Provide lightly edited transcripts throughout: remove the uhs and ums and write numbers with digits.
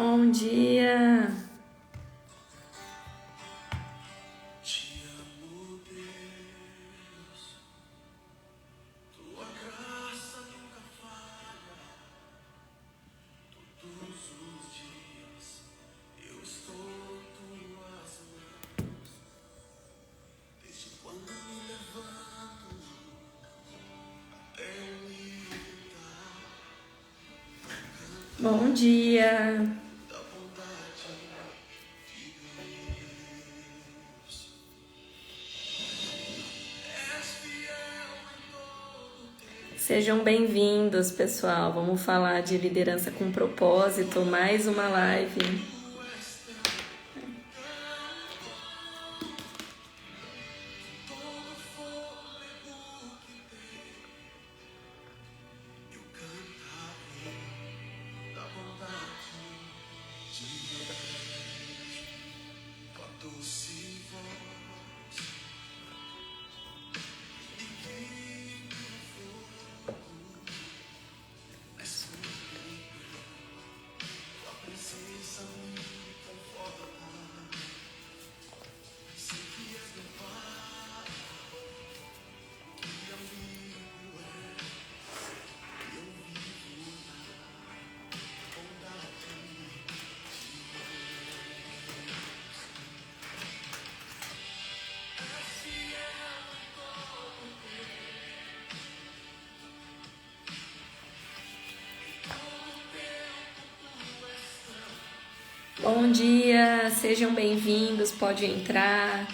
Bom dia! Te amo, Deus, tua graça nunca falha. Todos os dias eu estou em tuas mãos. Desde quando me levanto até eu me deitar, Bom dia! da bondade de Deus. És fiel em todo tempo. Sejam bem-vindos, pessoal. Vamos falar de liderança com propósito, mais uma live. Todo fôlego que tem, eu cantarei da bondade de Deus. Com a doce voz e guio fogo, mas tua presença me conforta. Sei que és meu Pai, que amigo é, eu vivo na bondade de Deus. És fiel em todo tempo, todo tempo tu és tão. Bom dia! Sejam bem-vindos. Pode entrar,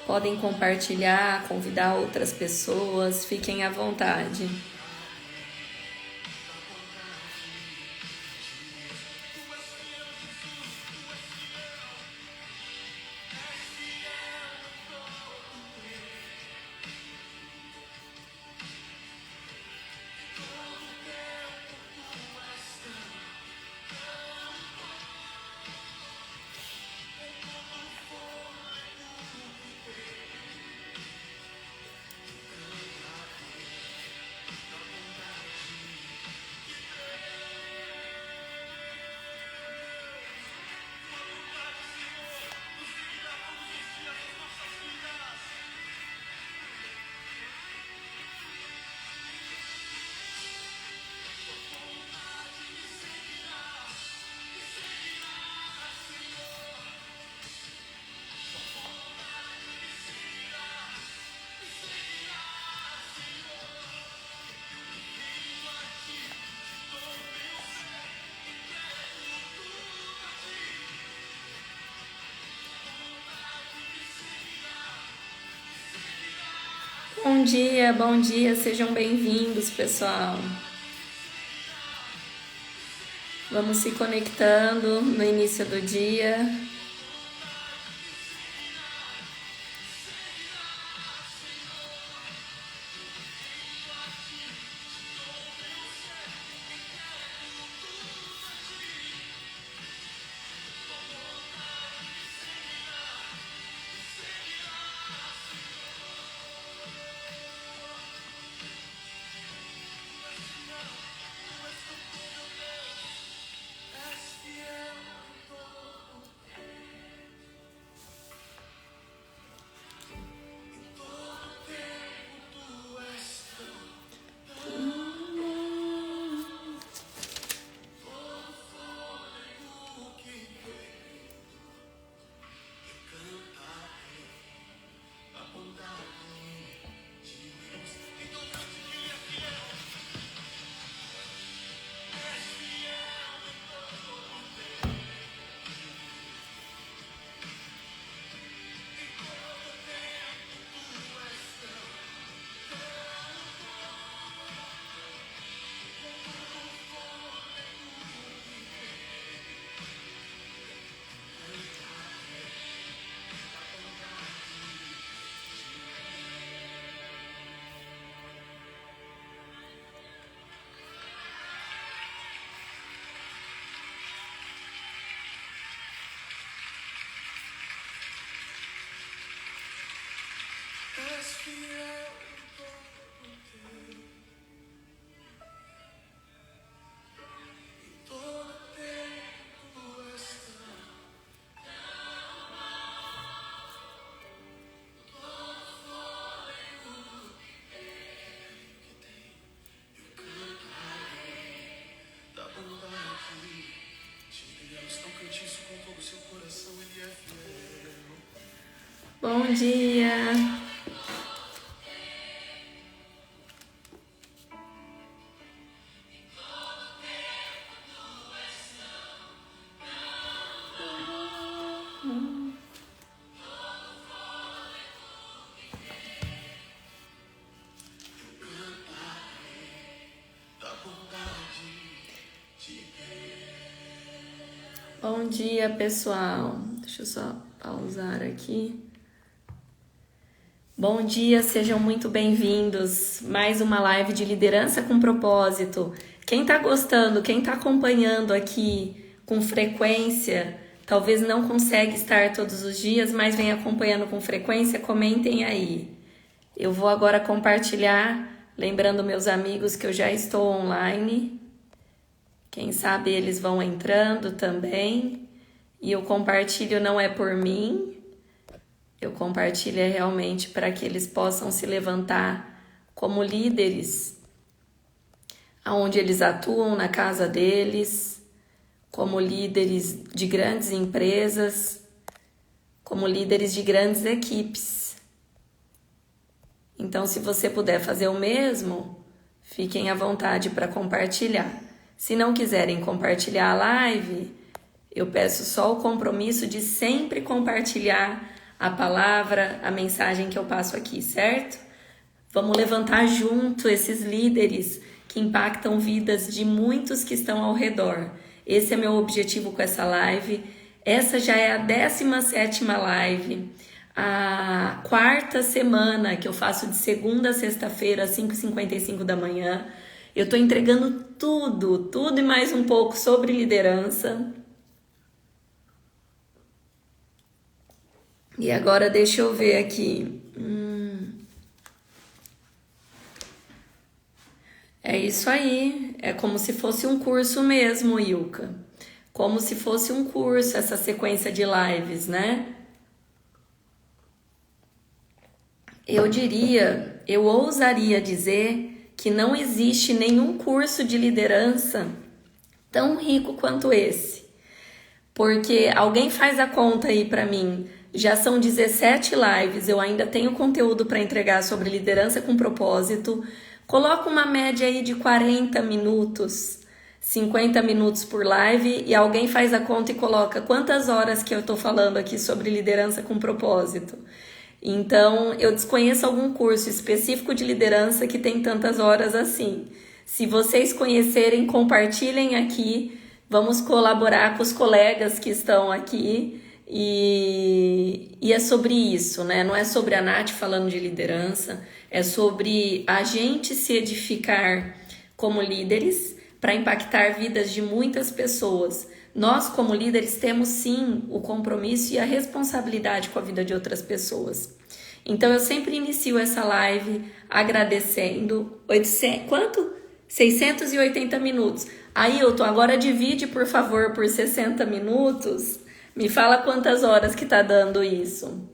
podem compartilhar, convidar outras pessoas. Fiquem à vontade. Bom dia, sejam bem-vindos, pessoal. Vamos se conectando no início do dia. És fiel em todo tempo, tu és tão. Todo fôlego que tem, eu cantarei a bondade de Deus. Então cante que Ele é fiel. És fiel em todo tempo, em todo tempo tu és tão. És fiel em todo tempo, em todo tempo Bom dia. Bom dia, pessoal. Deixa eu só pausar aqui. Bom dia, sejam muito bem-vindos. Mais uma live de liderança com propósito. Quem tá gostando, quem tá acompanhando aqui com frequência, talvez não consegue estar todos os dias, mas vem acompanhando com frequência, comentem aí. Eu vou agora compartilhar, lembrando meus amigos que eu já estou online. Quem sabe eles vão entrando também. E o compartilho não é por mim. Eu compartilho realmente para que eles possam se levantar como líderes, aonde eles atuam na casa deles, como líderes de grandes empresas, como líderes de grandes equipes. Então, se você puder fazer o mesmo, fiquem à vontade para compartilhar. Se não quiserem compartilhar a live, eu peço só o compromisso de sempre compartilhar a palavra, a mensagem que eu passo aqui, certo? Vamos levantar junto esses líderes que impactam vidas de muitos que estão ao redor. Esse é meu objetivo com essa live. Essa já é a 17ª live, a 4ª semana que eu faço de segunda a sexta-feira, às 5h55 da manhã. Eu estou entregando tudo e mais um pouco sobre liderança. E agora deixa eu ver aqui. É isso aí. É como se fosse um curso mesmo, Ilka. Como se fosse um curso, essa sequência de lives, né? Eu ousaria dizer que não existe nenhum curso de liderança tão rico quanto esse. Porque alguém faz a conta aí pra mim, já são 17 lives, eu ainda tenho conteúdo para entregar sobre liderança com propósito. Coloca uma média aí de 40 minutos, 50 minutos por live e alguém faz a conta e coloca quantas horas que eu tô falando aqui sobre liderança com propósito. Então, eu desconheço algum curso específico de liderança que tem tantas horas assim. Se vocês conhecerem, compartilhem aqui. Vamos colaborar com os colegas que estão aqui. E é sobre isso, né? Não é sobre a Nath falando de liderança. É sobre a gente se edificar como líderes para impactar vidas de muitas pessoas. Nós, como líderes, temos sim o compromisso e a responsabilidade com a vida de outras pessoas. Então, eu sempre inicio essa live agradecendo. 680 minutos. Ailton, agora divide, por favor, por 60 minutos. Me fala quantas horas que tá dando isso.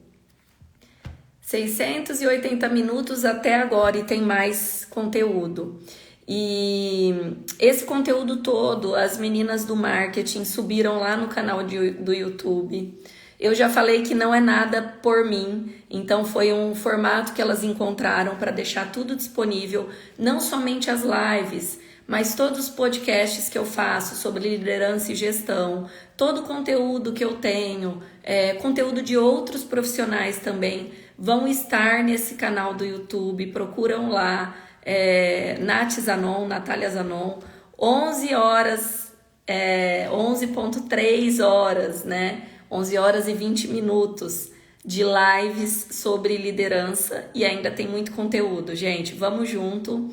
680 minutos até agora e tem mais conteúdo. E esse conteúdo todo, as meninas do marketing subiram lá no canal do YouTube. Eu já falei que não é nada por mim, então foi um formato que elas encontraram para deixar tudo disponível, não somente as lives, mas todos os podcasts que eu faço sobre liderança e gestão, todo o conteúdo que eu tenho, conteúdo de outros profissionais também, vão estar nesse canal do YouTube, procuram lá. Nath Zanon, Natália Zanon, 11 horas, 11.3 horas, né? 11 horas e 20 minutos de lives sobre liderança e ainda tem muito conteúdo, gente, vamos junto.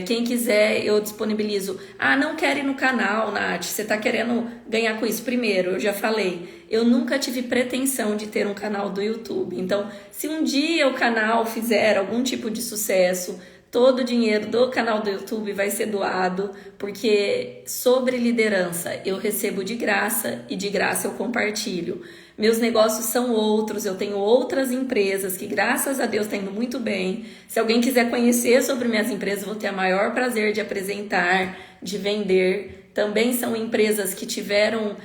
Quem quiser, eu disponibilizo. Não quero ir no canal, Nath, você tá querendo ganhar com isso? Primeiro, eu já falei, eu nunca tive pretensão de ter um canal do YouTube, então se um dia o canal fizer algum tipo de sucesso, todo o dinheiro do canal do YouTube vai ser doado, porque sobre liderança eu recebo de graça e de graça eu compartilho. Meus negócios são outros, eu tenho outras empresas que graças a Deus estão indo muito bem. Se alguém quiser conhecer sobre minhas empresas, vou ter o maior prazer de apresentar, de vender. Também são empresas que tiveram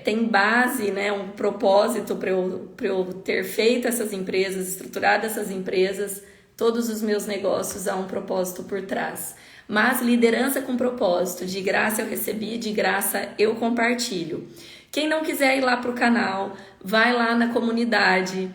tem base, né, um propósito para eu ter feito essas empresas, estruturado essas empresas. Todos os meus negócios há um propósito por trás. Mas liderança com propósito, de graça eu recebi, de graça eu compartilho. Quem não quiser ir lá pro canal, vai lá na comunidade.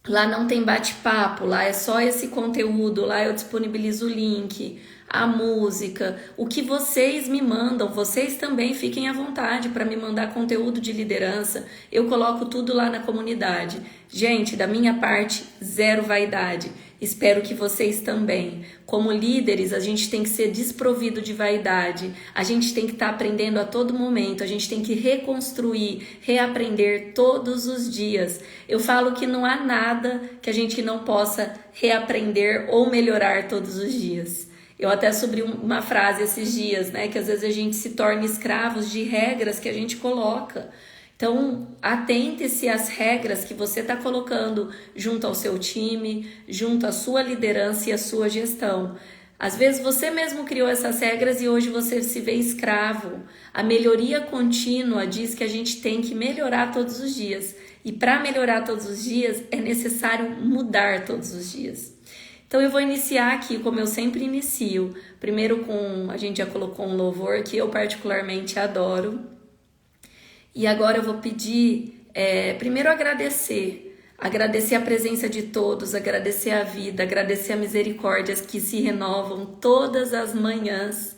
Lá não tem bate-papo, lá é só esse conteúdo, lá eu disponibilizo o link, a música, o que vocês me mandam, vocês também fiquem à vontade para me mandar conteúdo de liderança, eu coloco tudo lá na comunidade. Gente, da minha parte, zero vaidade, espero que vocês também. Como líderes, a gente tem que ser desprovido de vaidade, a gente tem que estar aprendendo a todo momento, a gente tem que reconstruir, reaprender todos os dias. Eu falo que não há nada que a gente não possa reaprender ou melhorar todos os dias. Eu até subi uma frase esses dias, né? Que às vezes a gente se torna escravos de regras que a gente coloca. Então, atente-se às regras que você está colocando junto ao seu time, junto à sua liderança e à sua gestão. Às vezes você mesmo criou essas regras e hoje você se vê escravo. A melhoria contínua diz que a gente tem que melhorar todos os dias. E para melhorar todos os dias é necessário mudar todos os dias. Então eu vou iniciar aqui como eu sempre inicio. Primeiro a gente já colocou um louvor que eu particularmente adoro. E agora eu vou pedir, primeiro agradecer a presença de todos, agradecer a vida, agradecer a misericórdias que se renovam todas as manhãs.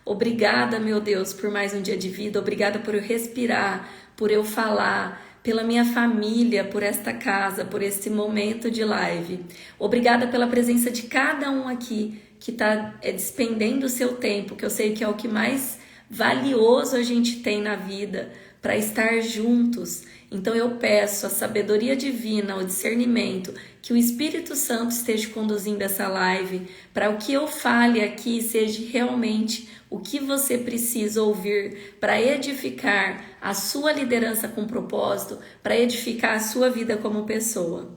Obrigada, meu Deus, por mais um dia de vida, obrigada por eu respirar, por eu falar, pela minha família, por esta casa, por esse momento de live. Obrigada pela presença de cada um aqui que está despendendo o seu tempo, que eu sei que é o que mais valioso a gente tem na vida, para estar juntos. Então eu peço a sabedoria divina, o discernimento, que o Espírito Santo esteja conduzindo essa live, para o que eu fale aqui seja realmente o que você precisa ouvir para edificar a sua liderança com propósito, para edificar a sua vida como pessoa.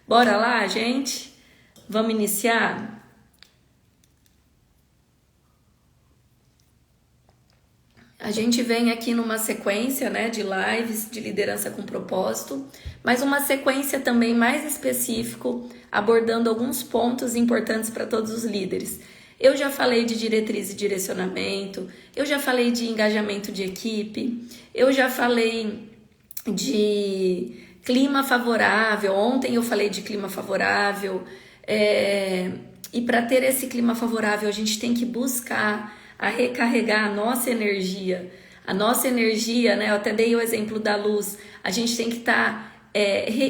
Bora lá, gente? Vamos iniciar? A gente vem aqui numa sequência, né, de lives de liderança com propósito, mas uma sequência também mais específico, abordando alguns pontos importantes para todos os líderes. Eu já falei de diretriz e direcionamento, eu já falei de engajamento de equipe, eu já falei de clima favorável, ontem eu falei de clima favorável, e para ter esse clima favorável a gente tem que buscar a recarregar a nossa energia. A nossa energia, né? Eu até dei o exemplo da luz. A gente tem que estar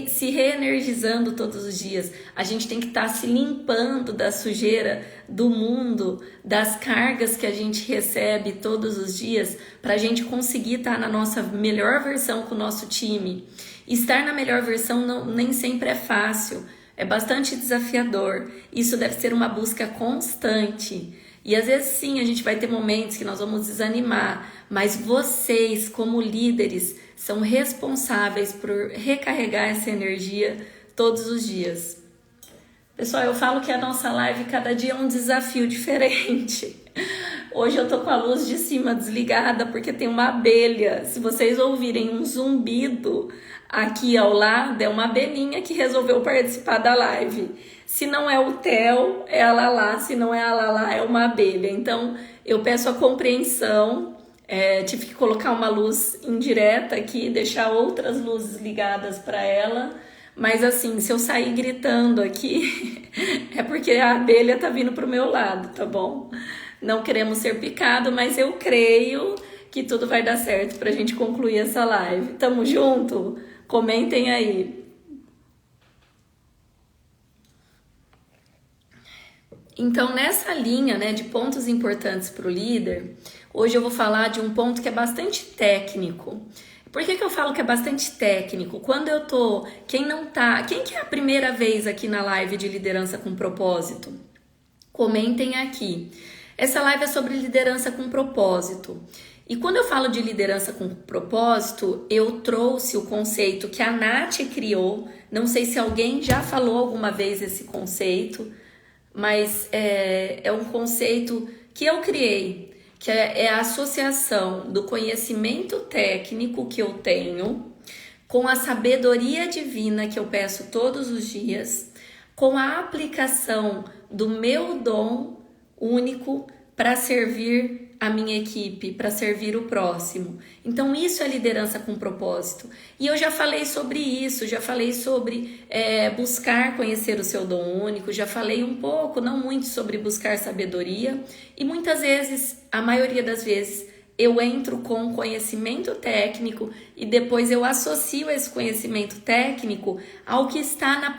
se reenergizando todos os dias. A gente tem que estar se limpando da sujeira do mundo, das cargas que a gente recebe todos os dias, para a gente conseguir estar na nossa melhor versão com o nosso time. Estar na melhor versão nem sempre é fácil. É bastante desafiador. Isso deve ser uma busca constante. E às vezes sim, a gente vai ter momentos que nós vamos desanimar, mas vocês, como líderes, são responsáveis por recarregar essa energia todos os dias. Pessoal, eu falo que a nossa live cada dia é um desafio diferente. Hoje eu tô com a luz de cima desligada porque tem uma abelha. Se vocês ouvirem um zumbido aqui ao lado, é uma abelhinha que resolveu participar da live. Se não é o Theo, é a Lala. Se não é a Lala, é uma abelha. Então, eu peço a compreensão. Tive que colocar uma luz indireta aqui, deixar outras luzes ligadas para ela. Mas assim, se eu sair gritando aqui, é porque a abelha tá vindo pro meu lado, tá bom? Não queremos ser picado, mas eu creio que tudo vai dar certo pra gente concluir essa live. Tamo junto? Comentem aí. Então, nessa linha, né, de pontos importantes para o líder, hoje eu vou falar de um ponto que é bastante técnico. Por que eu falo que é bastante técnico? Quando eu tô... Quem que é a primeira vez aqui na live de liderança com propósito? Comentem aqui. Essa live é sobre liderança com propósito. E quando eu falo de liderança com propósito, eu trouxe o conceito que a Nath criou. Não sei se alguém já falou alguma vez esse conceito, mas é um conceito que eu criei, que é a associação do conhecimento técnico que eu tenho com a sabedoria divina que eu peço todos os dias, com a aplicação do meu dom único para servir a minha equipe, para servir o próximo. Então isso é liderança com propósito. E eu já falei sobre isso, já falei sobre buscar conhecer o seu dom único, já falei um pouco, não muito, sobre buscar sabedoria. E muitas vezes, a maioria das vezes, eu entro com conhecimento técnico e depois eu associo esse conhecimento técnico ao que está na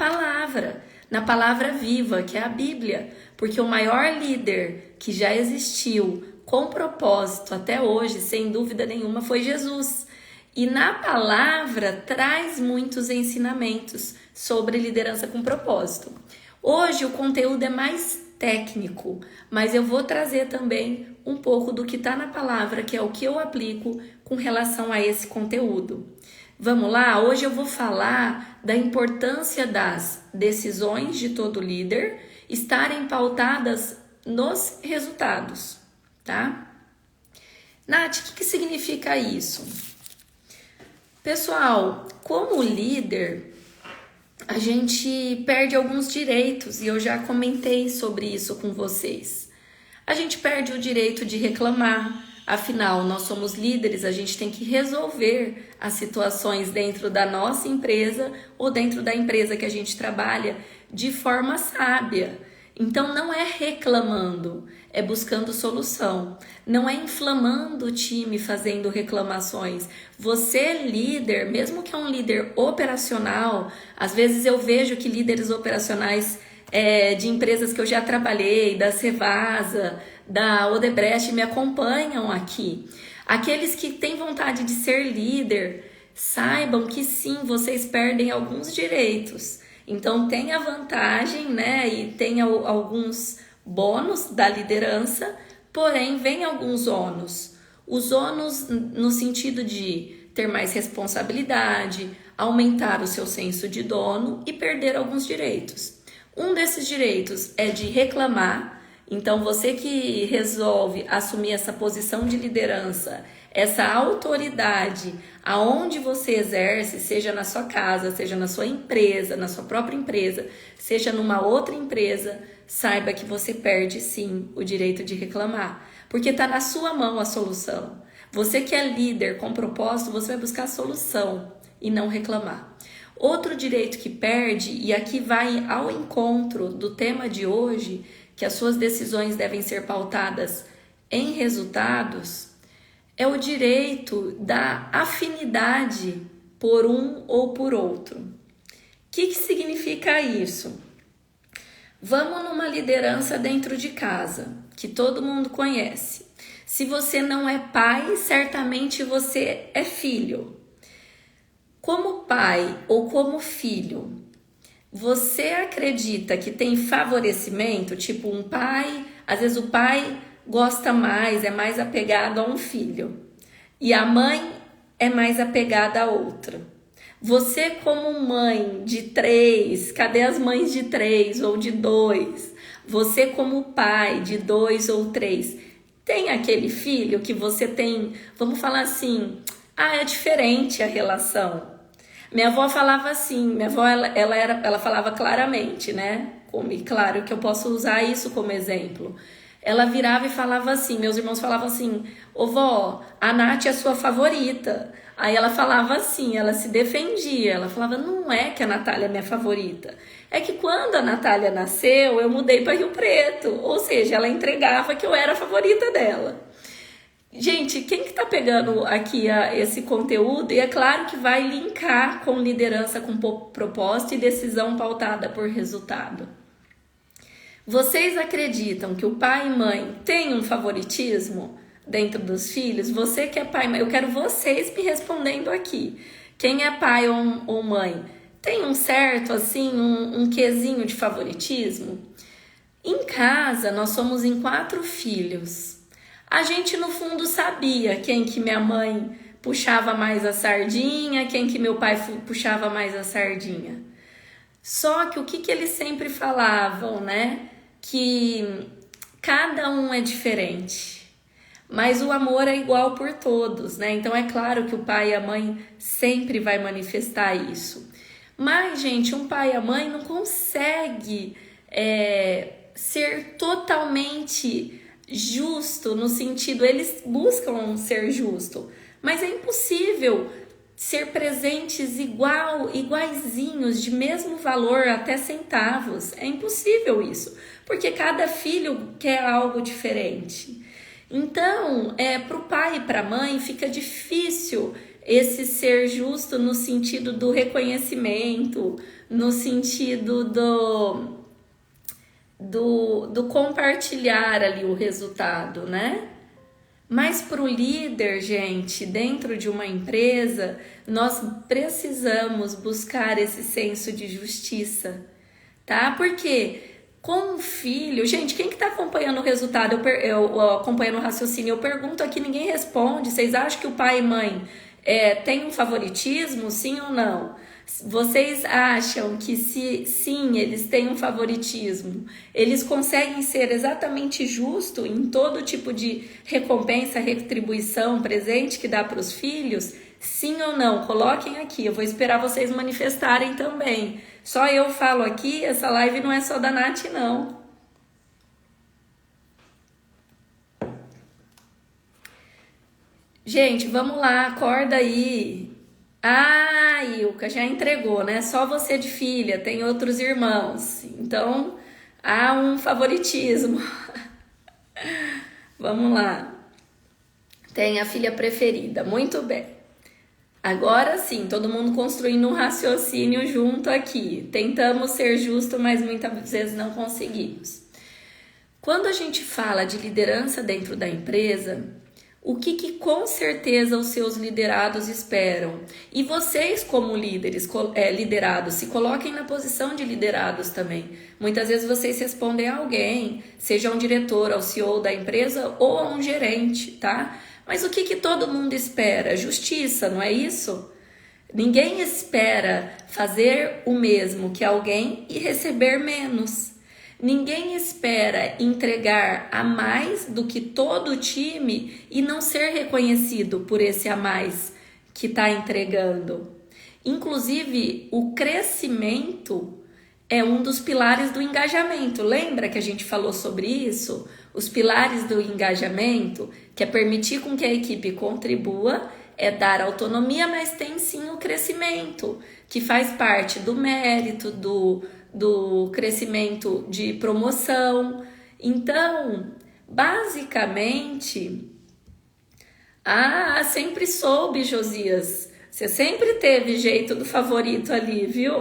palavra viva, que é a Bíblia. Porque o maior líder que já existiu com propósito até hoje, sem dúvida nenhuma, foi Jesus. E na palavra traz muitos ensinamentos sobre liderança com propósito. Hoje o conteúdo é mais técnico, mas eu vou trazer também um pouco do que está na palavra, que é o que eu aplico com relação a esse conteúdo. Vamos lá? Hoje eu vou falar da importância das decisões de todo líder estarem pautadas nos resultados, tá? Nath, o que significa isso? Pessoal, como líder, a gente perde alguns direitos e eu já comentei sobre isso com vocês. A gente perde o direito de reclamar, afinal, nós somos líderes, a gente tem que resolver as situações dentro da nossa empresa ou dentro da empresa que a gente trabalha de forma sábia. Então não é reclamando, é buscando solução. Não é inflamando o time fazendo reclamações. Você líder, mesmo que é um líder operacional, às vezes eu vejo que líderes operacionais de empresas que eu já trabalhei, da Cevasa, da Odebrecht, me acompanham aqui. Aqueles que têm vontade de ser líder, saibam que sim, vocês perdem alguns direitos. Então tem a vantagem, né, e tem alguns bônus da liderança, porém vem alguns ônus. Os ônus no sentido de ter mais responsabilidade, aumentar o seu senso de dono e perder alguns direitos. Um desses direitos é de reclamar. Então você que resolve assumir essa posição de liderança, essa autoridade aonde você exerce, seja na sua casa, seja na sua empresa, na sua própria empresa, seja numa outra empresa, saiba que você perde sim o direito de reclamar, porque está na sua mão a solução. Você que é líder com propósito, você vai buscar a solução e não reclamar. Outro direito que perde, e aqui vai ao encontro do tema de hoje, que as suas decisões devem ser pautadas em resultados, é o direito da afinidade por um ou por outro. O que significa isso? Vamos numa liderança dentro de casa, que todo mundo conhece. Se você não é pai, certamente você é filho. Como pai ou como filho, você acredita que tem favorecimento? Tipo, um pai, às vezes o pai gosta mais, é mais apegado a um filho. E a mãe é mais apegada a outra. Você como mãe de 3, cadê as mães de 3 ou de 2? Você como pai de 2 ou 3, tem aquele filho que você tem, vamos falar assim, é diferente a relação. Minha avó falava assim, minha avó ela falava claramente, né? E claro que eu posso usar isso como exemplo. Ela virava e falava assim, meus irmãos falavam assim, ô vó, a Nath é sua favorita. Aí ela falava assim, ela se defendia, ela falava, não é que a Natália é minha favorita. É que quando a Natália nasceu, eu mudei para Rio Preto. Ou seja, ela entregava que eu era a favorita dela. Gente, quem que tá pegando aqui esse conteúdo? E é claro que vai linkar com liderança com propósito e decisão pautada por resultado. Vocês acreditam que o pai e mãe têm um favoritismo dentro dos filhos? Você que é pai e mãe, eu quero vocês me respondendo aqui. Quem é pai ou mãe? Tem um certo, assim, um quesinho de favoritismo? Em casa, nós somos em 4 filhos. A gente, no fundo, sabia quem que minha mãe puxava mais a sardinha, quem que meu pai puxava mais a sardinha. Só que o que eles sempre falavam, né? Que cada um é diferente. mas o amor é igual por todos, né? Então é claro que o pai e a mãe sempre vai manifestar isso. Mas, gente, um pai e a mãe não consegue ser totalmente justo no sentido, eles buscam ser justo, mas é impossível ser presentes iguaizinhos, de mesmo valor, até centavos. É impossível isso, porque cada filho quer algo diferente. Então, para o pai e para a mãe fica difícil esse ser justo no sentido do reconhecimento, no sentido do compartilhar ali o resultado, né? Mas para o líder, gente, dentro de uma empresa, nós precisamos buscar esse senso de justiça, tá? Porque com o filho, gente, quem que tá acompanhando o resultado? Eu acompanhando o raciocínio, eu pergunto aqui, ninguém responde. Vocês acham que o pai e mãe tem um favoritismo, sim ou não? Vocês acham que se sim, eles têm um favoritismo, eles conseguem ser exatamente justo em todo tipo de recompensa, retribuição, presente que dá para os filhos? Sim ou não? Coloquem aqui, eu vou esperar vocês manifestarem também. Só eu falo aqui, essa live não é só da Nath, não. Gente, vamos lá, acorda aí. Ah, Ilka, já entregou, né? Só você de filha, tem outros irmãos. Então, há um favoritismo. Vamos lá. Tem a filha preferida, muito bem. Agora sim, todo mundo construindo um raciocínio junto aqui. Tentamos ser justo, mas muitas vezes não conseguimos. Quando a gente fala de liderança dentro da empresa, o que com certeza os seus liderados esperam? E vocês, como líderes, liderados, se coloquem na posição de liderados também. Muitas vezes vocês respondem a alguém, seja um diretor, ao CEO da empresa ou a um gerente, tá? Mas o que todo mundo espera? Justiça, não é isso? Ninguém espera fazer o mesmo que alguém e receber menos. Ninguém espera entregar a mais do que todo o time e não ser reconhecido por esse a mais que está entregando. Inclusive, o crescimento é um dos pilares do engajamento. Lembra que a gente falou sobre isso? Os pilares do engajamento, que é permitir com que a equipe contribua, é dar autonomia, mas tem sim o crescimento, que faz parte do mérito, do crescimento de promoção. Então, basicamente, sempre soube, Josias. Você sempre teve jeito do favorito ali, viu?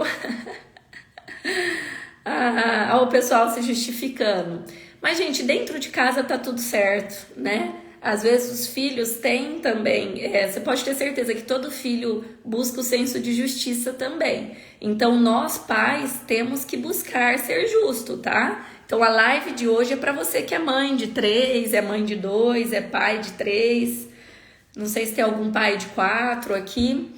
O pessoal se justificando. Mas, gente, dentro de casa tá tudo certo, né? Às vezes os filhos têm também, você pode ter certeza que todo filho busca o senso de justiça também. Então, nós pais temos que buscar ser justo, tá? Então, a live de hoje é para você que é mãe de 3, é mãe de 2, é pai de 3. Não sei se tem algum pai de 4 aqui,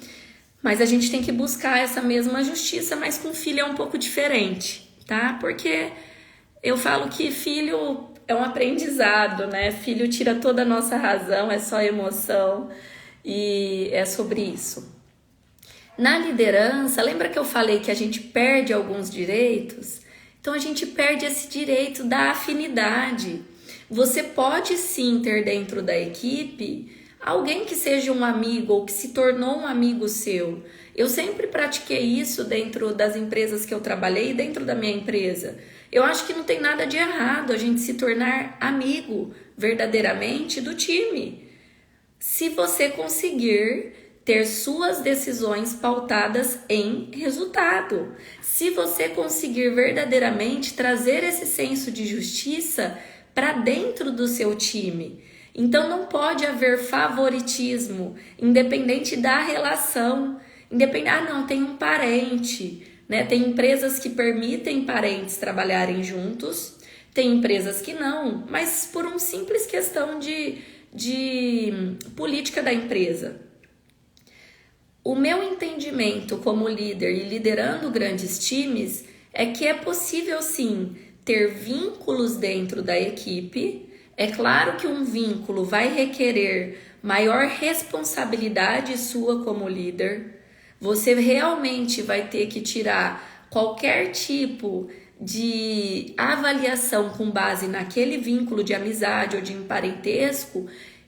mas a gente tem que buscar essa mesma justiça, mas com filho é um pouco diferente, tá? Porque eu falo que filho é um aprendizado, né? Filho tira toda a nossa razão, é só emoção e é sobre isso. Na liderança, lembra que eu falei que a gente perde alguns direitos? Então a gente perde esse direito da afinidade. Você pode sim ter dentro da equipe alguém que seja um amigo ou que se tornou um amigo seu. Eu sempre pratiquei isso dentro das empresas que eu trabalhei e dentro da minha empresa. Eu acho que não tem nada de errado a gente se tornar amigo verdadeiramente do time. Se você conseguir ter suas decisões pautadas em resultado. Se você conseguir verdadeiramente trazer esse senso de justiça para dentro do seu time. Então não pode haver favoritismo, independente da relação. Não, tem um parente, né? Tem empresas que permitem parentes trabalharem juntos, tem empresas que não, mas por uma simples questão de política da empresa. O meu entendimento como líder e liderando grandes times é que é possível sim ter vínculos dentro da equipe, É claro que um vínculo vai requerer maior responsabilidade sua como líder. Você realmente vai ter que tirar qualquer tipo de avaliação com base naquele vínculo de amizade ou de parentesco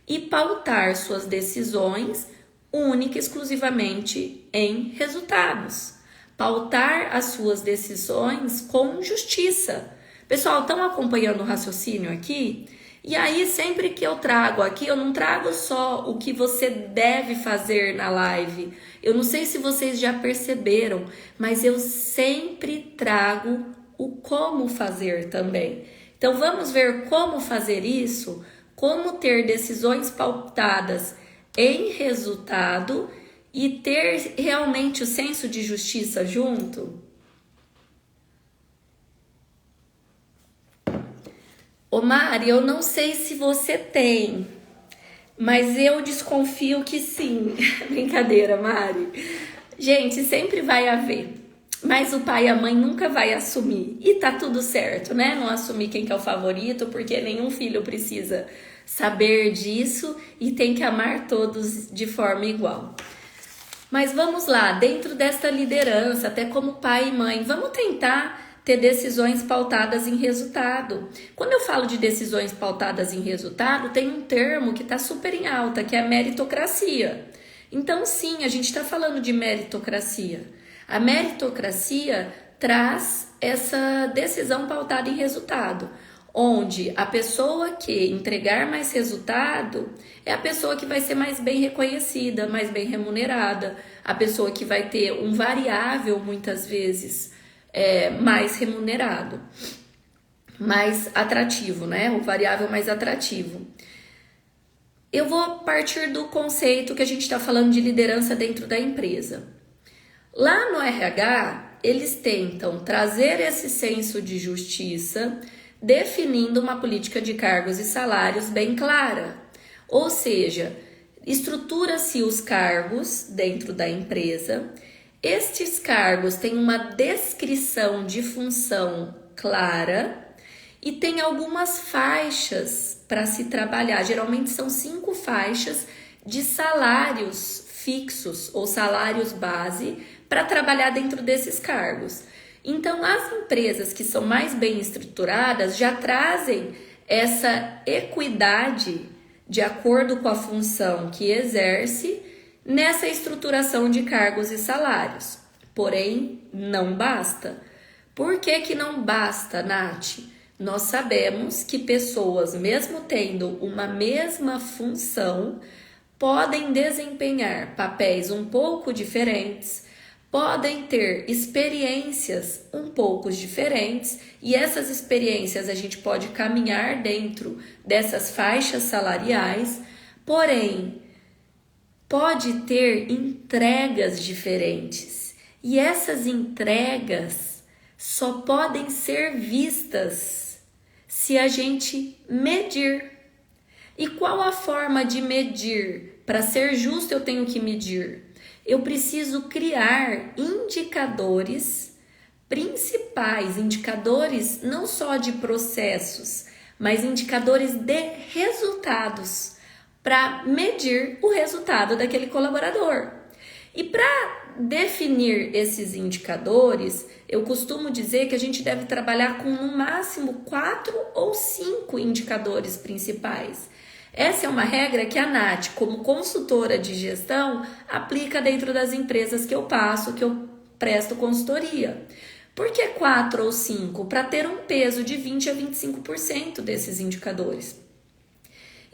e pautar suas decisões única e exclusivamente em resultados. Pautar as suas decisões com justiça. Pessoal, estão acompanhando o raciocínio aqui? E aí, sempre que eu trago aqui, eu não trago só o que você deve fazer na live. Eu não sei se vocês já perceberam, mas eu sempre trago o como fazer também. Então, vamos ver como fazer isso, como ter decisões pautadas em resultado e ter realmente o senso de justiça junto. Ô Mari, eu não sei se você tem, mas eu desconfio que sim. Brincadeira, Mari. Gente, sempre vai haver, mas o pai e a mãe nunca vai assumir. E tá tudo certo, né? Não assumir quem que é o favorito, porque nenhum filho precisa saber disso e tem que amar todos de forma igual. Mas vamos lá, dentro desta liderança, até como pai e mãe, vamos tentar ter decisões pautadas em resultado. Quando eu falo de decisões pautadas em resultado, tem um termo que está super em alta, que é a meritocracia. Então, sim, a gente está falando de meritocracia. A meritocracia traz essa decisão pautada em resultado, onde a pessoa que entregar mais resultado é a pessoa que vai ser mais bem reconhecida, mais bem remunerada, a pessoa que vai ter um variável, muitas vezes, mais remunerado, mais atrativo, né? O variável mais atrativo. Eu vou partir do conceito que a gente está falando de liderança dentro da empresa. Lá no RH, eles tentam trazer esse senso de justiça, definindo uma política de cargos e salários bem clara. Ou seja, estrutura-se os cargos dentro da empresa. Estes cargos têm uma descrição de função clara e tem algumas faixas para se trabalhar. Geralmente são 5 faixas de salários fixos ou salários base para trabalhar dentro desses cargos. Então, as empresas que são mais bem estruturadas já trazem essa equidade de acordo com a função que exerce nessa estruturação de cargos e salários. Porém, não basta. Por que que não basta, Nath? Nós sabemos que pessoas, mesmo tendo uma mesma função, podem desempenhar papéis um pouco diferentes, podem ter experiências um pouco diferentes, e essas experiências a gente pode caminhar dentro dessas faixas salariais, porém, pode ter entregas diferentes, e essas entregas só podem ser vistas se a gente medir. E qual a forma de medir? Para ser justo, eu tenho que medir. Eu preciso criar indicadores principais, indicadores não só de processos, mas indicadores de resultados, para medir o resultado daquele colaborador. E para definir esses indicadores, eu costumo dizer que a gente deve trabalhar com no máximo 4 ou 5 indicadores principais. Essa é uma regra que a Nath, como consultora de gestão, aplica dentro das empresas que eu passo, que eu presto consultoria. Por que 4 ou 5? Para ter um peso de 20 a 25% desses indicadores.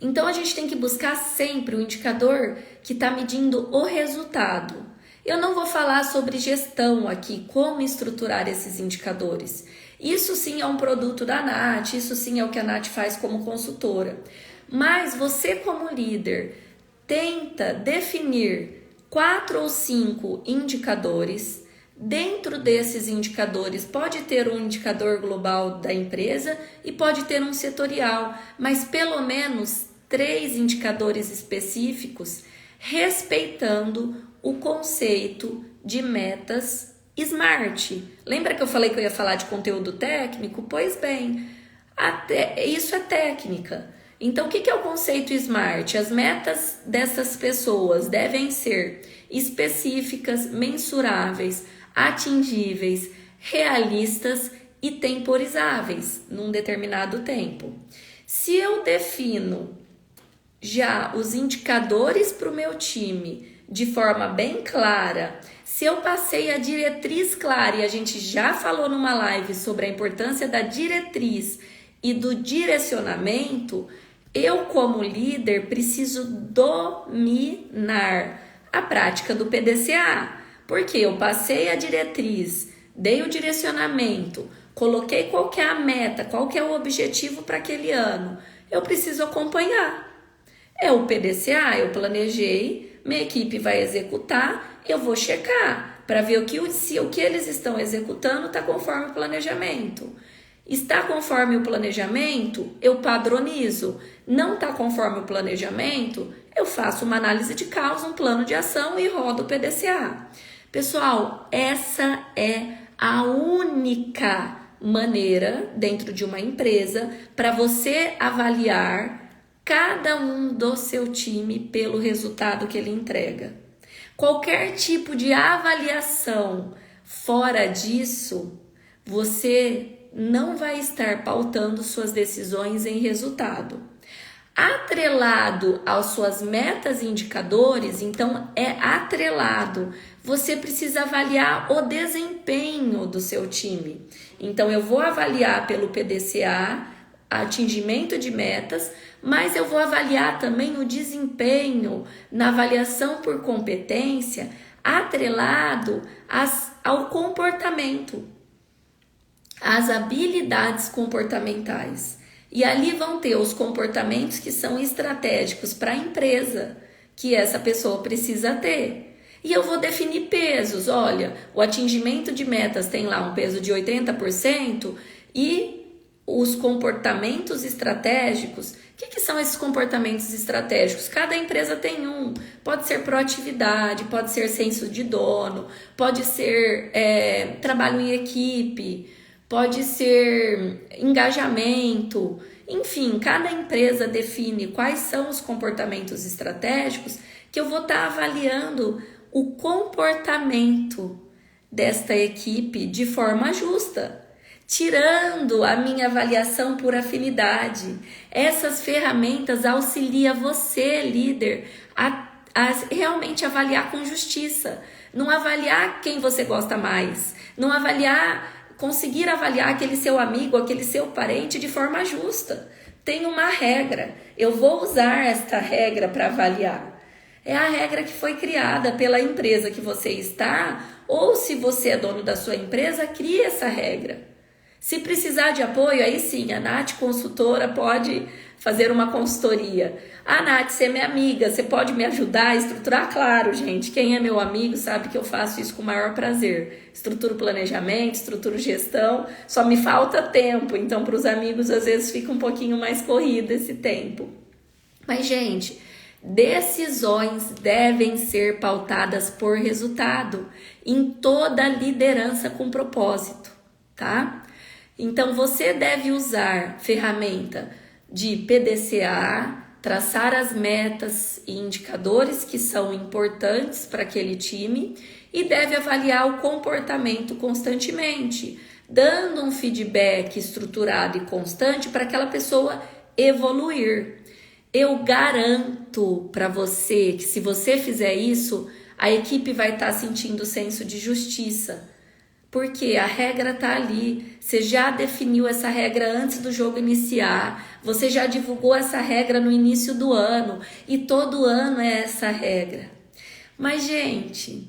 Então, a gente tem que buscar sempre o indicador que está medindo o resultado. Eu não vou falar sobre gestão aqui, como estruturar esses indicadores. Isso sim é um produto da Nath, isso sim é o que a Nath faz como consultora. Mas você, como líder, tenta definir 4 ou 5 indicadores. Dentro desses indicadores, pode ter um indicador global da empresa e pode ter um setorial, mas pelo menos 3 indicadores específicos, respeitando o conceito de metas SMART. Lembra que eu falei que eu ia falar de conteúdo técnico? Pois bem, isso é técnica. Então, o que é o conceito SMART? As metas dessas pessoas devem ser específicas, mensuráveis, atingíveis, realistas e temporizáveis num determinado tempo. Se eu defino já os indicadores para o meu time de forma bem clara, se eu passei a diretriz clara, e a gente já falou numa live sobre a importância da diretriz e do direcionamento, eu como líder preciso dominar a prática do PDCA, porque eu passei a diretriz, dei o direcionamento, coloquei qual que é a meta, qual que é o objetivo para aquele ano, eu preciso acompanhar. É o PDCA, eu planejei, minha equipe vai executar, eu vou checar para ver se o que eles estão executando está conforme o planejamento. Está conforme o planejamento, eu padronizo. Não está conforme o planejamento, eu faço uma análise de causa, um plano de ação e rodo o PDCA. Pessoal, essa é a única maneira dentro de uma empresa para você avaliar cada um do seu time pelo resultado que ele entrega. Qualquer tipo de avaliação fora disso, você não vai estar pautando suas decisões em resultado. Atrelado às suas metas e indicadores, então é atrelado. Você precisa avaliar o desempenho do seu time. Então eu vou avaliar pelo PDCA, atingimento de metas, mas eu vou avaliar também o desempenho na avaliação por competência, atrelado ao comportamento, às habilidades comportamentais. E ali vão ter os comportamentos que são estratégicos para a empresa, que essa pessoa precisa ter. E eu vou definir pesos. Olha, o atingimento de metas tem lá um peso de 80% e os comportamentos estratégicos. O que são esses comportamentos estratégicos? Cada empresa tem um. Pode ser proatividade, pode ser senso de dono, pode ser trabalho em equipe, pode ser engajamento. Enfim, cada empresa define quais são os comportamentos estratégicos que eu vou estar avaliando o comportamento desta equipe de forma justa, tirando a minha avaliação por afinidade. Essas ferramentas auxiliam você, líder, a realmente avaliar com justiça. Não avaliar quem você gosta mais, não conseguir avaliar aquele seu amigo, aquele seu parente de forma justa. Tem uma regra, eu vou usar esta regra para avaliar. É a regra que foi criada pela empresa que você está, ou se você é dono da sua empresa, crie essa regra. Se precisar de apoio, aí sim, a Nath consultora pode fazer uma consultoria. Ah, Nath, você é minha amiga, você pode me ajudar a estruturar? Claro, gente, quem é meu amigo sabe que eu faço isso com o maior prazer. Estruturo planejamento, estruturo gestão, só me falta tempo, então para os amigos às vezes fica um pouquinho mais corrido esse tempo. Mas, gente, decisões devem ser pautadas por resultado em toda liderança com propósito, tá? Então, você deve usar ferramenta de PDCA, traçar as metas e indicadores que são importantes para aquele time e deve avaliar o comportamento constantemente, dando um feedback estruturado e constante para aquela pessoa evoluir. Eu garanto para você que se você fizer isso, a equipe vai estar sentindo senso de justiça. Porque a regra está ali, você já definiu essa regra antes do jogo iniciar, você já divulgou essa regra no início do ano e todo ano é essa regra. Mas, gente,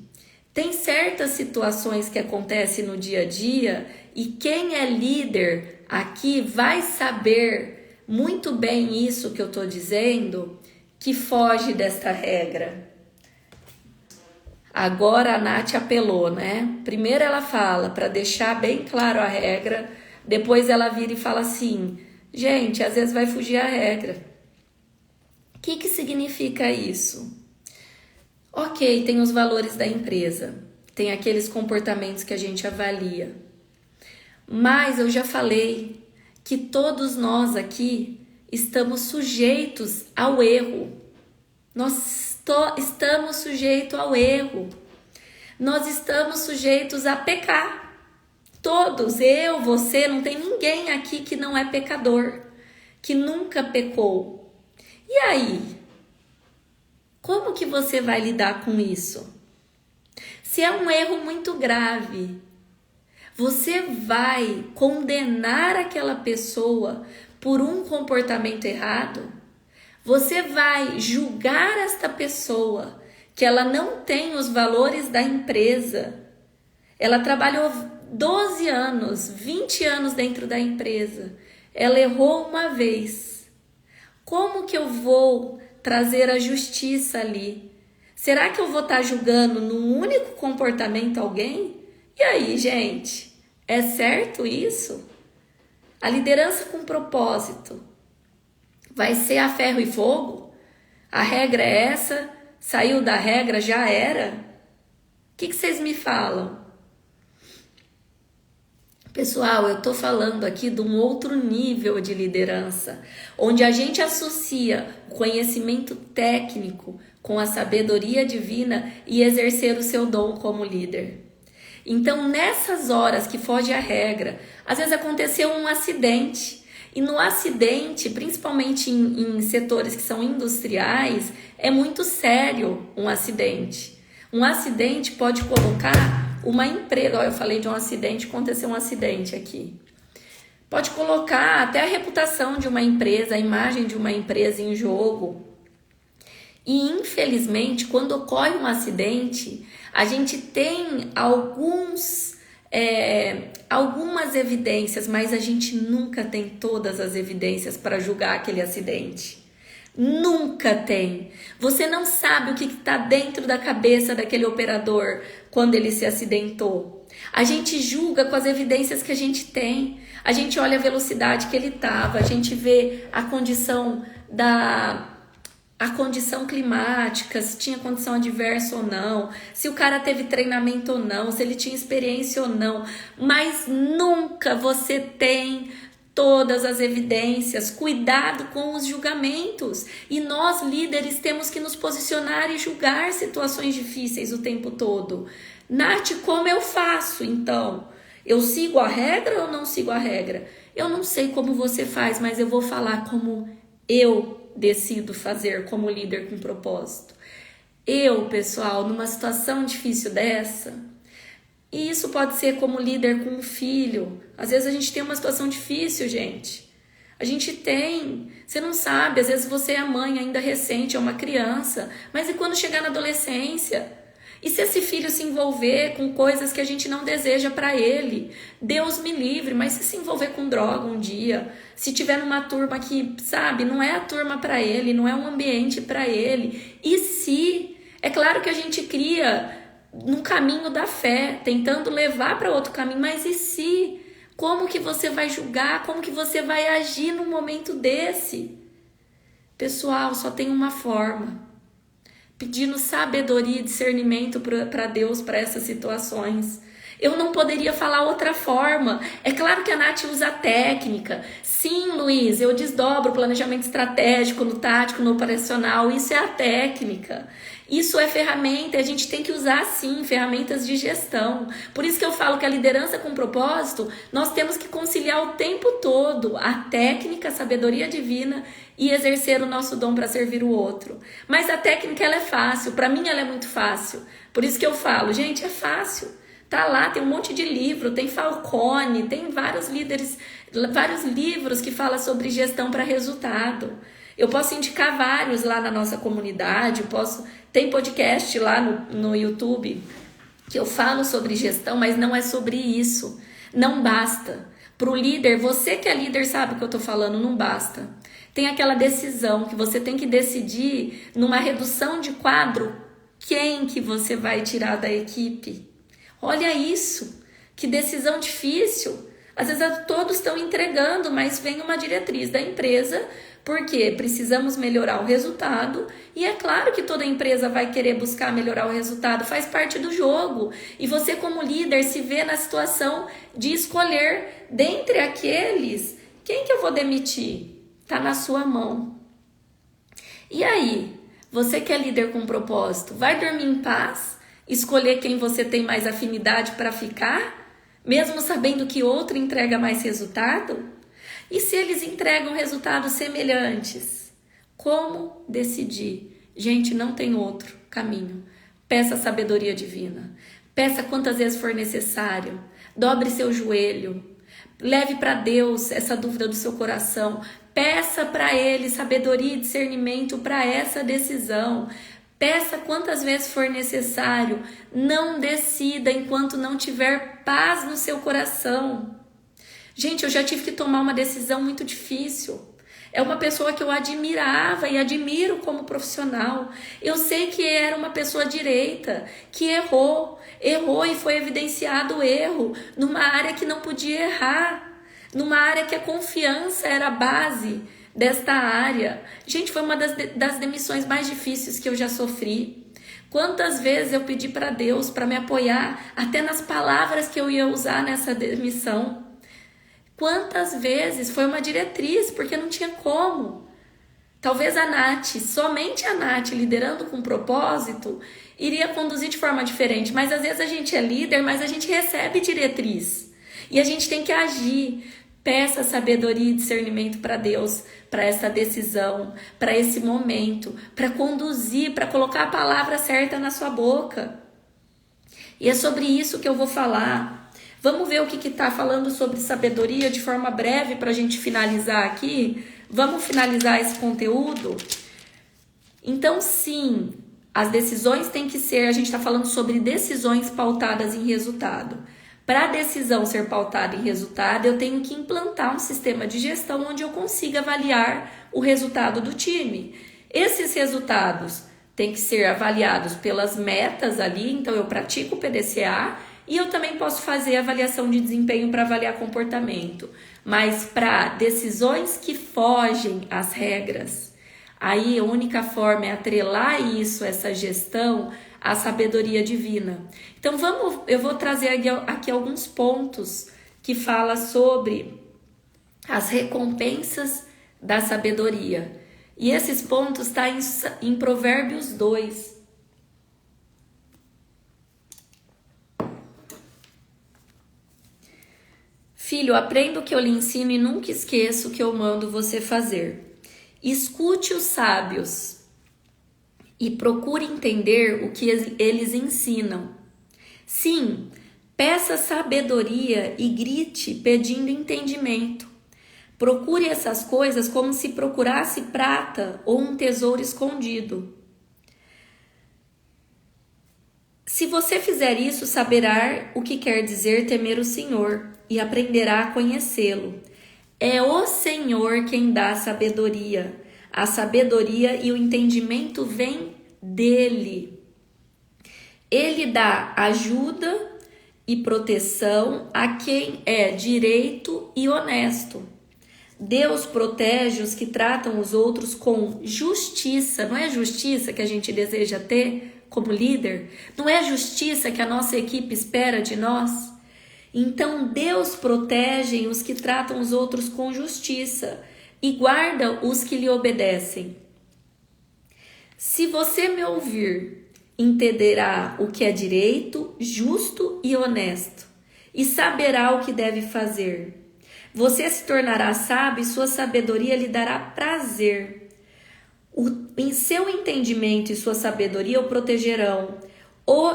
tem certas situações que acontecem no dia a dia e quem é líder aqui vai saber muito bem isso que eu estou dizendo, que foge desta regra. Agora a Nath apelou, né? Primeiro ela fala para deixar bem claro a regra, depois ela vira e fala assim, gente, às vezes vai fugir a regra. O que significa isso? Ok, tem os valores da empresa, tem aqueles comportamentos que a gente avalia, mas eu já falei que todos nós aqui estamos sujeitos ao erro. Nós estamos sujeitos ao erro. Nós estamos sujeitos a pecar. Todos, eu, você, não tem ninguém aqui que não é pecador, que nunca pecou. E aí? Como que você vai lidar com isso? Se é um erro muito grave, você vai condenar aquela pessoa por um comportamento errado? Você vai julgar esta pessoa que ela não tem os valores da empresa? Ela trabalhou 12 anos, 20 anos dentro da empresa. Ela errou uma vez. Como que eu vou trazer a justiça ali? Será que eu vou estar julgando num único comportamento alguém? E aí, gente? É certo isso? A liderança com propósito vai ser a ferro e fogo? A regra é essa? Saiu da regra, já era? O que vocês me falam? Pessoal, eu tô falando aqui de um outro nível de liderança, onde a gente associa o conhecimento técnico com a sabedoria divina e exercer o seu dom como líder. Então, nessas horas que foge a regra, às vezes aconteceu um acidente. E no acidente, principalmente em setores que são industriais, é muito sério um acidente. Um acidente pode colocar uma empresa, eu falei de um acidente, aconteceu um acidente aqui. Pode colocar até a reputação de uma empresa, a imagem de uma empresa em jogo. E infelizmente, quando ocorre um acidente, a gente tem algumas evidências, mas a gente nunca tem todas as evidências para julgar aquele acidente. Nunca tem. Você não sabe o que está dentro da cabeça daquele operador quando ele se acidentou. A gente julga com as evidências que a gente tem. A gente olha a velocidade que ele estava, a gente vê a condição climática, se tinha condição adversa ou não, se o cara teve treinamento ou não, se ele tinha experiência ou não, mas nunca você tem todas as evidências. Cuidado com os julgamentos. E nós, líderes, temos que nos posicionar e julgar situações difíceis o tempo todo. Nath, como eu faço então? Eu sigo a regra ou não sigo a regra? Eu não sei como você faz, mas eu vou falar como eu decido fazer como líder com propósito. Eu, pessoal, numa situação difícil dessa, e isso pode ser como líder com um filho. Às vezes a gente tem uma situação difícil, gente. A gente tem, você não sabe, às vezes você é mãe ainda recente, é uma criança, mas e quando chegar na adolescência? E se esse filho se envolver com coisas que a gente não deseja para ele? Deus me livre, mas se envolver com droga um dia, se tiver numa turma que, sabe, não é a turma para ele, não é um ambiente para ele. E se? É claro que a gente cria num caminho da fé, tentando levar para outro caminho, mas e se? Como que você vai julgar? Como que você vai agir num momento desse? Pessoal, só tem uma forma. Pedindo sabedoria e discernimento para Deus para essas situações. Eu não poderia falar outra forma. É claro que a Nath usa técnica. Sim, Luiz, eu desdobro o planejamento estratégico no tático, no operacional. Isso é a técnica. Isso é ferramenta. A gente tem que usar, sim, ferramentas de gestão. Por isso que eu falo que a liderança com propósito, nós temos que conciliar o tempo todo a técnica, a sabedoria divina e exercer o nosso dom para servir o outro. Mas a técnica, ela é fácil. Para mim, ela é muito fácil. Por isso que eu falo, gente, é fácil. Tá lá, tem um monte de livro, tem Falcone, tem vários livros que falam sobre gestão para resultado. Eu posso indicar vários lá na nossa comunidade, tem podcast lá no YouTube que eu falo sobre gestão, mas não é sobre isso. Não basta. Para o líder, você que é líder sabe o que eu estou falando, não basta. Tem aquela decisão que você tem que decidir numa redução de quadro quem que você vai tirar da equipe. Olha isso, que decisão difícil. Às vezes todos estão entregando, mas vem uma diretriz da empresa, porque precisamos melhorar o resultado. E é claro que toda empresa vai querer buscar melhorar o resultado, faz parte do jogo. E você como líder se vê na situação de escolher dentre aqueles, quem que eu vou demitir? está na sua mão. E aí, você que é líder com propósito, vai dormir em paz? Escolher quem você tem mais afinidade para ficar? Mesmo sabendo que outro entrega mais resultado? E se eles entregam resultados semelhantes? Como decidir? Gente, não tem outro caminho. Peça a sabedoria divina. Peça quantas vezes for necessário. Dobre seu joelho. Leve para Deus essa dúvida do seu coração. Peça para Ele sabedoria e discernimento para essa decisão. Peça quantas vezes for necessário. Não decida enquanto não tiver paz no seu coração. Gente, eu já tive que tomar uma decisão muito difícil. É uma pessoa que eu admirava e admiro como profissional. Eu sei que era uma pessoa direita, que errou e foi evidenciado o erro numa área que não podia errar, numa área que a confiança era a base desta área. Gente, foi uma das demissões mais difíceis que eu já sofri. Quantas vezes eu pedi para Deus para me apoiar até nas palavras que eu ia usar nessa demissão. Quantas vezes foi uma diretriz, porque não tinha como. Talvez a Nath, somente a Nath, liderando com propósito, iria conduzir de forma diferente. Mas às vezes a gente é líder, mas a gente recebe diretriz. E a gente tem que agir. Peça sabedoria e discernimento para Deus, para essa decisão, para esse momento, para conduzir, para colocar a palavra certa na sua boca. E é sobre isso que eu vou falar. Vamos ver o que está falando sobre sabedoria de forma breve para a gente finalizar aqui. Vamos finalizar esse conteúdo? Então, sim, as decisões têm que ser... A gente está falando sobre decisões pautadas em resultado. Para a decisão ser pautada em resultado, eu tenho que implantar um sistema de gestão onde eu consiga avaliar o resultado do time. Esses resultados têm que ser avaliados pelas metas ali, então eu pratico o PDCA e eu também posso fazer avaliação de desempenho para avaliar comportamento. Mas para decisões que fogem às regras, aí a única forma é atrelar isso, essa gestão, à sabedoria divina. Então eu vou trazer aqui alguns pontos que fala sobre as recompensas da sabedoria. E esses pontos estão em Provérbios 2. Filho, aprenda o que eu lhe ensino e nunca esqueça o que eu mando você fazer. Escute os sábios e procure entender o que eles ensinam. Sim, peça sabedoria e grite pedindo entendimento. Procure essas coisas como se procurasse prata ou um tesouro escondido. Se você fizer isso, saberá o que quer dizer temer o Senhor e aprenderá a conhecê-lo. É o Senhor quem dá a sabedoria. A sabedoria e o entendimento vêm dele. Ele dá ajuda e proteção a quem é direito e honesto. Deus protege os que tratam os outros com justiça. Não é justiça que a gente deseja ter como líder? Não é justiça que a nossa equipe espera de nós? Então Deus protege os que tratam os outros com justiça e guarda os que lhe obedecem. Se você me ouvir, entenderá o que é direito, justo e honesto, e saberá o que deve fazer. Você se tornará sábio e sua sabedoria lhe dará prazer. Em seu entendimento e sua sabedoria o protegerão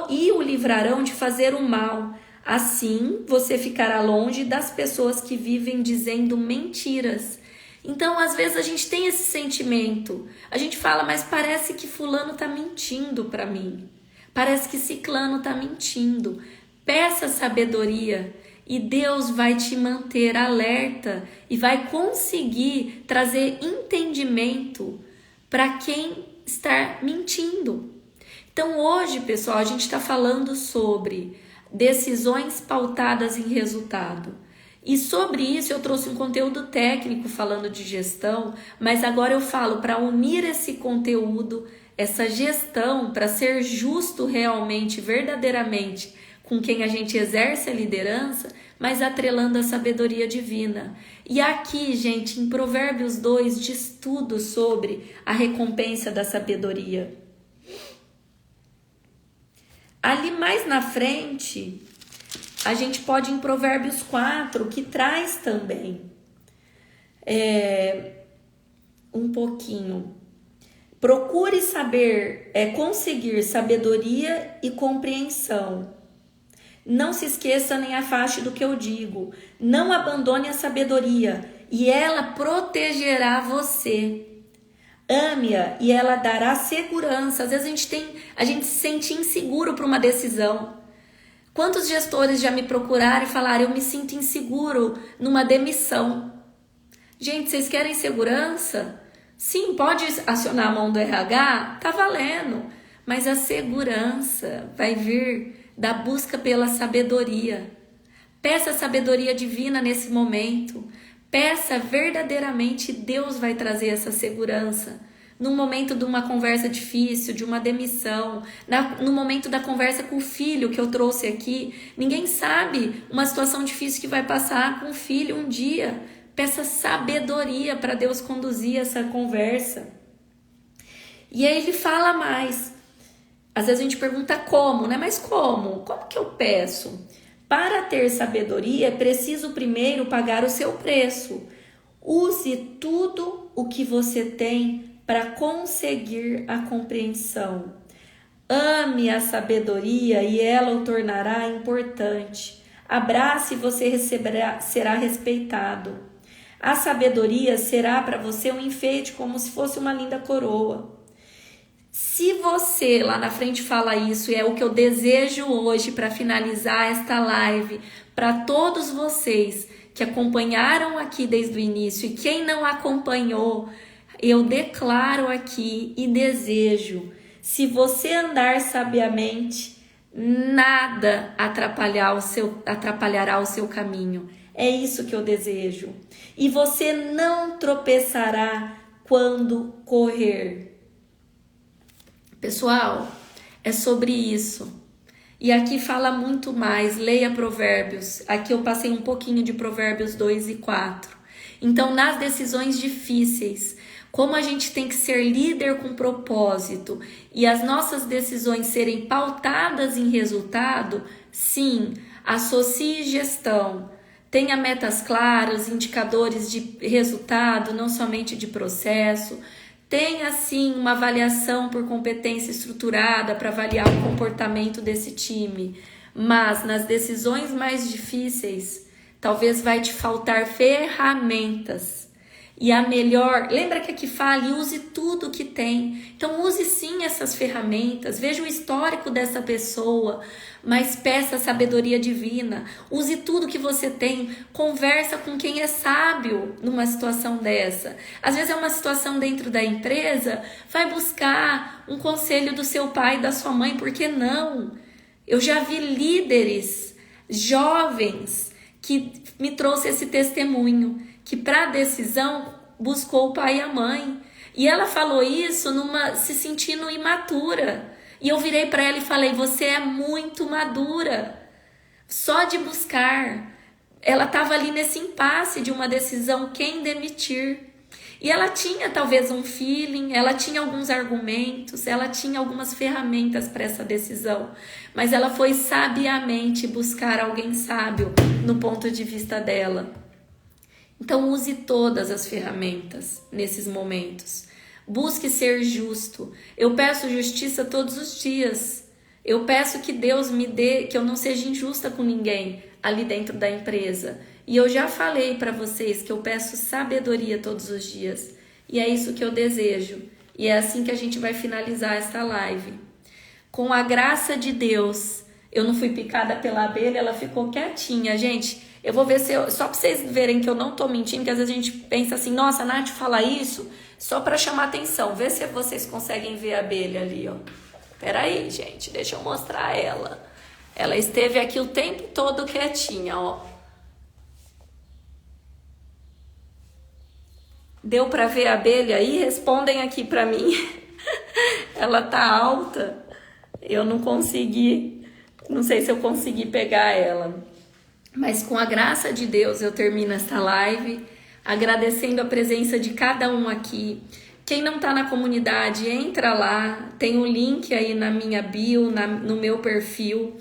e o livrarão de fazer o mal. Assim, você ficará longe das pessoas que vivem dizendo mentiras. Então, às vezes a gente tem esse sentimento. A gente fala, mas parece que fulano está mentindo para mim. Parece que ciclano está mentindo. Peça sabedoria e Deus vai te manter alerta e vai conseguir trazer entendimento para quem está mentindo. Então, hoje, pessoal, a gente está falando sobre decisões pautadas em resultado. E sobre isso eu trouxe um conteúdo técnico falando de gestão, mas agora eu falo para unir esse conteúdo, essa gestão, para ser justo realmente, verdadeiramente, com quem a gente exerce a liderança, mas atrelando a sabedoria divina. E aqui, gente, em Provérbios 2, diz tudo sobre a recompensa da sabedoria. Ali mais na frente, a gente pode ir em Provérbios 4, que traz também um pouquinho. Procure saber, conseguir sabedoria e compreensão. Não se esqueça nem afaste do que eu digo. Não abandone a sabedoria, e ela protegerá você. Ame-a e ela dará segurança. Às vezes a gente se sente inseguro para uma decisão. Quantos gestores já me procuraram e falaram: eu me sinto inseguro numa demissão? Gente, vocês querem segurança? Sim, pode acionar a mão do RH, tá valendo. Mas a segurança vai vir da busca pela sabedoria. Peça a sabedoria divina nesse momento. Peça verdadeiramente, Deus vai trazer essa segurança. No momento de uma conversa difícil, de uma demissão, no momento da conversa com o filho que eu trouxe aqui. Ninguém sabe uma situação difícil que vai passar com o filho um dia. Peça sabedoria para Deus conduzir essa conversa. E aí ele fala mais. Às vezes a gente pergunta como, né? Mas como? Como que eu peço? Para ter sabedoria, é preciso primeiro pagar o seu preço. Use tudo o que você tem para conseguir a compreensão. Ame a sabedoria e ela o tornará importante. Abrace e você será respeitado. A sabedoria será para você um enfeite, como se fosse uma linda coroa. Se você lá na frente fala isso, e é o que eu desejo hoje para finalizar esta live, para todos vocês que acompanharam aqui desde o início e quem não acompanhou, eu declaro aqui e desejo: se você andar sabiamente, nada atrapalhará o seu caminho. É isso que eu desejo. E você não tropeçará quando correr. Pessoal, é sobre isso. E aqui fala muito mais. Leia Provérbios. Aqui eu passei um pouquinho de Provérbios 2 e 4. Então, nas decisões difíceis, como a gente tem que ser líder com propósito e as nossas decisões serem pautadas em resultado, sim, associe gestão. Tenha metas claras, indicadores de resultado, não somente de processo. Tenha, sim, uma avaliação por competência estruturada para avaliar o comportamento desse time. Mas nas decisões mais difíceis, talvez vai te faltar ferramentas. E a melhor, lembra que aqui fala, e use tudo que tem. Então use sim essas ferramentas, veja o histórico dessa pessoa, mas peça a sabedoria divina. Use tudo que você tem, conversa com quem é sábio numa situação dessa. Às vezes é uma situação dentro da empresa, vai buscar um conselho do seu pai, da sua mãe, por que não? Eu já vi líderes jovens que me trouxe esse testemunho, que para a decisão buscou o pai e a mãe. E ela falou isso se sentindo imatura. E eu virei para ela e falei: você é muito madura. Só de buscar. Ela estava ali nesse impasse de uma decisão, quem demitir. E ela tinha talvez um feeling, ela tinha alguns argumentos, ela tinha algumas ferramentas para essa decisão. Mas ela foi sabiamente buscar alguém sábio no ponto de vista dela. Então use todas as ferramentas nesses momentos. Busque ser justo. Eu peço justiça todos os dias. Eu peço que Deus me dê, que eu não seja injusta com ninguém ali dentro da empresa. E eu já falei para vocês que eu peço sabedoria todos os dias. E é isso que eu desejo. E é assim que a gente vai finalizar esta live. Com a graça de Deus, eu não fui picada pela abelha, ela ficou quietinha, gente. Eu vou ver só para vocês verem que eu não tô mentindo, que às vezes a gente pensa assim: nossa, a Nath fala isso só para chamar atenção. Vê se vocês conseguem ver a abelha ali, ó. Peraí, gente, deixa eu mostrar ela. Ela esteve aqui o tempo todo quietinha, ó. Deu para ver a abelha aí? Respondem aqui para mim. Ela tá alta. Eu não consegui, não sei se eu consegui pegar ela. Mas com a graça de Deus eu termino esta live agradecendo a presença de cada um aqui. Quem não está na comunidade, entra lá, tem um link aí na minha bio, no meu perfil.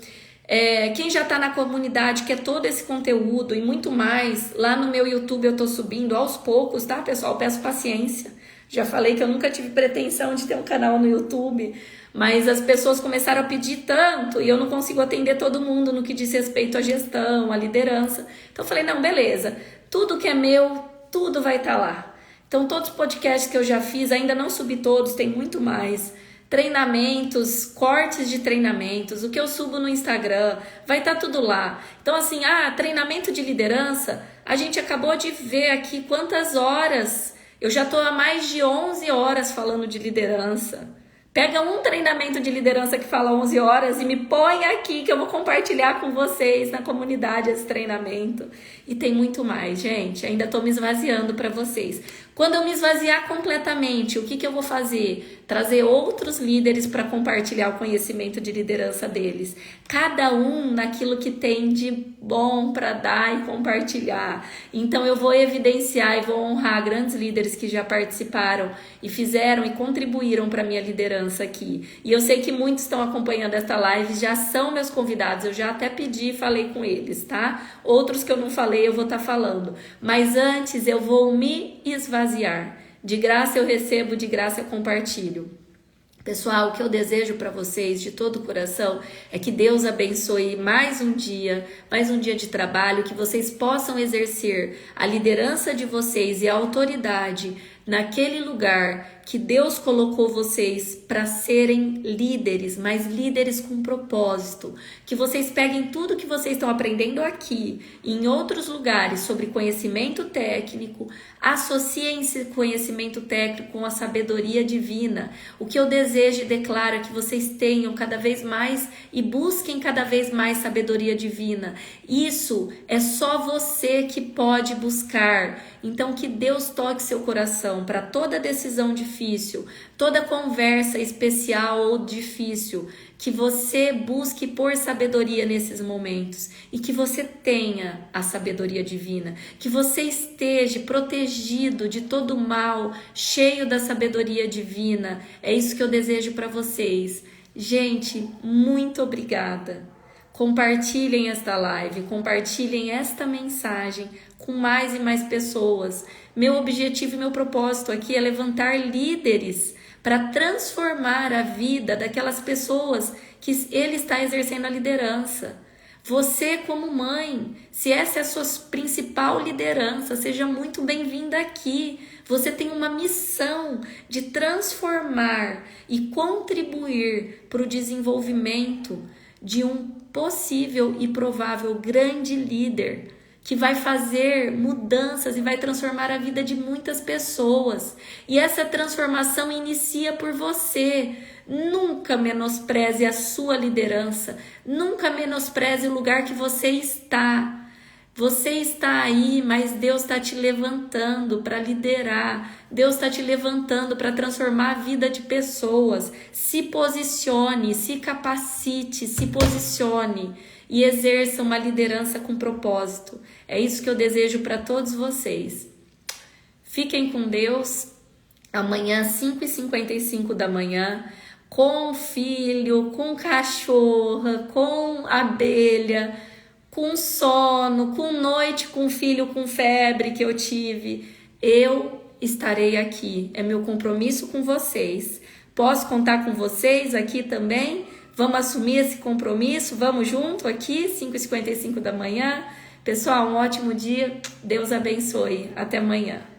Quem já está na comunidade, quer todo esse conteúdo e muito mais, lá no meu YouTube eu estou subindo aos poucos, tá, pessoal? Peço paciência. Já falei que eu nunca tive pretensão de ter um canal no YouTube, mas as pessoas começaram a pedir tanto e eu não consigo atender todo mundo no que diz respeito à gestão, à liderança. Então eu falei, não, beleza, tudo que é meu, tudo vai estar lá. Então todos os podcasts que eu já fiz, ainda não subi todos, tem muito mais. Treinamentos, cortes de treinamentos, o que eu subo no Instagram, vai estar tudo lá. Então assim, treinamento de liderança, a gente acabou de ver aqui quantas horas. Eu já estou há mais de 11 horas falando de liderança. Pega um treinamento de liderança que fala 11 horas e me põe aqui que eu vou compartilhar com vocês na comunidade esse treinamento. E tem muito mais, gente. Ainda estou me esvaziando para vocês. Quando eu me esvaziar completamente, o que eu vou fazer? Trazer outros líderes para compartilhar o conhecimento de liderança deles. Cada um naquilo que tem de bom para dar e compartilhar. Então eu vou evidenciar e vou honrar grandes líderes que já participaram e fizeram e contribuíram para a minha liderança aqui. E eu sei que muitos estão acompanhando esta live, já são meus convidados. Eu já até pedi e falei com eles, tá? Outros que eu não falei, eu vou estar falando. Mas antes eu vou me esvaziar. De graça eu recebo, de graça eu compartilho. Pessoal, o que eu desejo para vocês de todo o coração é que Deus abençoe mais um dia de trabalho, que vocês possam exercer a liderança de vocês e a autoridade naquele lugar que Deus colocou vocês para serem líderes, mas líderes com propósito. Que vocês peguem tudo que vocês estão aprendendo aqui e em outros lugares sobre conhecimento técnico, associem esse conhecimento técnico com a sabedoria divina. O que eu desejo e declaro é que vocês tenham cada vez mais e busquem cada vez mais sabedoria divina. Isso é só você que pode buscar. Então que Deus toque seu coração para toda decisão difícil, toda conversa especial ou difícil, que você busque por sabedoria nesses momentos e que você tenha a sabedoria divina, que você esteja protegido de todo mal, cheio da sabedoria divina. É isso que eu desejo para vocês. Gente, muito obrigada. Compartilhem esta live, compartilhem esta mensagem com mais e mais pessoas. Meu objetivo e meu propósito aqui é levantar líderes para transformar a vida daquelas pessoas que ele está exercendo a liderança. Você como mãe, se essa é a sua principal liderança, seja muito bem-vinda aqui. Você tem uma missão de transformar e contribuir para o desenvolvimento de um possível e provável grande líder que vai fazer mudanças e vai transformar a vida de muitas pessoas. E essa transformação inicia por você. Nunca menospreze a sua liderança, nunca menospreze o lugar que você está. Você está aí, mas Deus está te levantando para liderar. Deus está te levantando para transformar a vida de pessoas. Se posicione, se capacite, se posicione e exerça uma liderança com propósito. É isso que eu desejo para todos vocês. Fiquem com Deus. Amanhã, 5h55 da manhã, com filho, com cachorra, com abelha, com sono, com noite, com filho, com febre que eu tive, eu estarei aqui. É meu compromisso com vocês. Posso contar com vocês aqui também? Vamos assumir esse compromisso? Vamos junto aqui, 5h55 da manhã? Pessoal, um ótimo dia. Deus abençoe. Até amanhã.